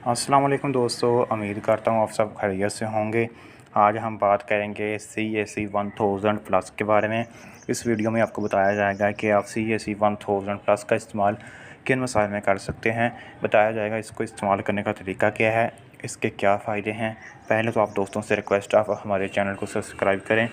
अस्सलाम वालेकुम दोस्तों, उम्मीद करता हूँ आप सब खैरियत से होंगे। आज हम बात करेंगे CAC 1000 प्लस के बारे में। इस वीडियो में आपको बताया जाएगा कि आप CAC 1000 प्लस का इस्तेमाल किन मसाइल में कर सकते हैं। बताया जाएगा इसको इस्तेमाल करने का तरीका क्या है, इसके क्या फ़ायदे हैं। पहले तो आप दोस्तों से रिक्वेस्ट आप हमारे चैनल को सब्सक्राइब करें,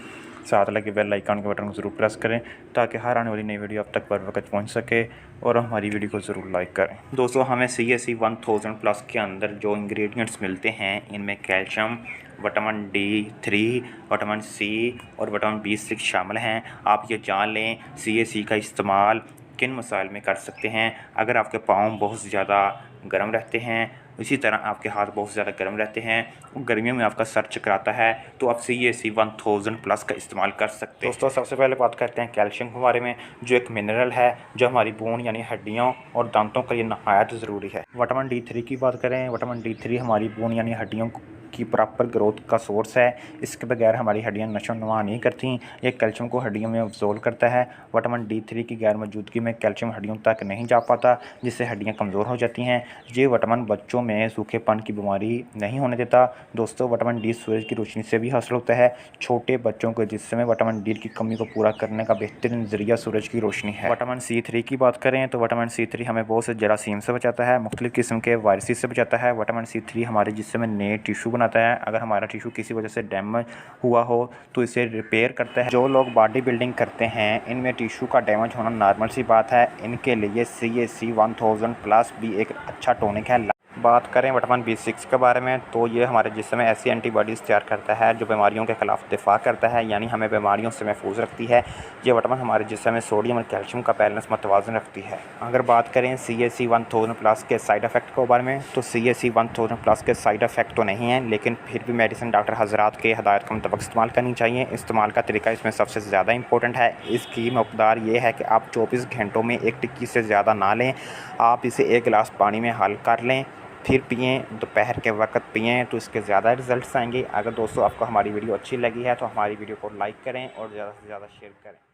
साथ लगे बेल आइकन के बटन को ज़रूर प्रेस करें ताकि हर आने वाली नई वीडियो आप तक बर वक्त पहुँच सके और हमारी वीडियो को ज़रूर लाइक करें। दोस्तों, हमें CAC 1000 प्लस के अंदर जो इंग्रेडिएंट्स मिलते हैं इनमें calcium, vitamin D3, vitamin C और विटामिन B6 शामिल हैं। आप ये जान लें CAC का इस्तेमाल किन मसाइल में कर सकते हैं। अगर आपके पाँव बहुत ज़्यादा गर्म रहते हैं, इसी तरह आपके हाथ बहुत ज़्यादा गर्म रहते हैं और गर्मियों में आपका सर चकराता है, तो आप CAC 1000 प्लस का इस्तेमाल कर सकते हैं। दोस्तों, सबसे पहले बात करते हैं कैल्शियम के बारे में, जो एक मिनरल है जो हमारी बोन यानी हड्डियों और दांतों के लिए नहायत ज़रूरी है। विटामिन D3 की बात करें, विटामिन D3 हमारी बोन यानी हड्डियों की प्रॉपर ग्रोथ का सोर्स है। इसके बगैर हमारी हड्डियां नशो नुमा नहीं करती। ये कैल्शियम को हड्डियों में अब्जॉर्ब करता है। विटामिन D3 की गैर मौजूदगी में कैल्शियम हड्डियों तक नहीं जा पाता, जिससे हड्डियां कमज़ोर हो जाती हैं। ये विटामिन बच्चों में सूखेपन की बीमारी नहीं होने देता। दोस्तों, विटामिन D सूरज की रोशनी से भी हासिल होता है। छोटे बच्चों के जिस्म में विटामिन D की कमी को पूरा करने का बेहतरीन ज़रिया सूरज की रोशनी है। विटामिन C3 की बात करें तो विटामिन C3 हमें बहुत से जरासीम से बचाता है, मुख्तलिफ़ किस्म के वायरस से बचाता है। विटामिन C3 हमारे जिस्म में नए टिश्यू बनाता है। अगर हमारा टिश्यू किसी वजह से डैमेज हुआ हो तो इसे रिपेयर करता है। जो लोग बॉडी बिल्डिंग करते हैं इनमें टिश्यू का डैमेज होना नॉर्मल सी बात है। इनके लिए CAC 1000 प्लस भी एक अच्छा टॉनिक है। बात करें विटामिन B6 के बारे में तो ये हमारे जिस्म में ऐसी एंटीबॉडीज़ तैयार करता है जो बीमारियों के ख़िलाफ़ दिफा करता है, यानी हमें बीमारियों से महफूज रखती है। ये विटामिन हमारे जिस्म में सोडियम और कैल्शियम का बैलेंस मतवाज़न रखती है। अगर बात करें CAC 1000 प्लस के साइड इफ़ेक्ट के बारे में तो CAC 1000 प्लस के साइड इफ़ेक्ट तो नहीं हैं, लेकिन फिर भी मेडिसिन डॉक्टर हज़रात के हदायत के मुताबिक इस्तेमाल करनी चाहिए। इस्तेमाल का तरीका इसमें सबसे ज़्यादा इंपॉर्टेंट है। इसकी मकदार ये है कि आप 24 घंटों में एक टिक्की से ज़्यादा ना लें। आप इसे 1 गिलास पानी में हल कर लें, फिर पिएँ। दोपहर के वक्त पिएँ तो इसके ज़्यादा रिज़ल्ट्स आएंगे। अगर दोस्तों आपको हमारी वीडियो अच्छी लगी है तो हमारी वीडियो को लाइक करें और ज़्यादा से ज़्यादा शेयर करें।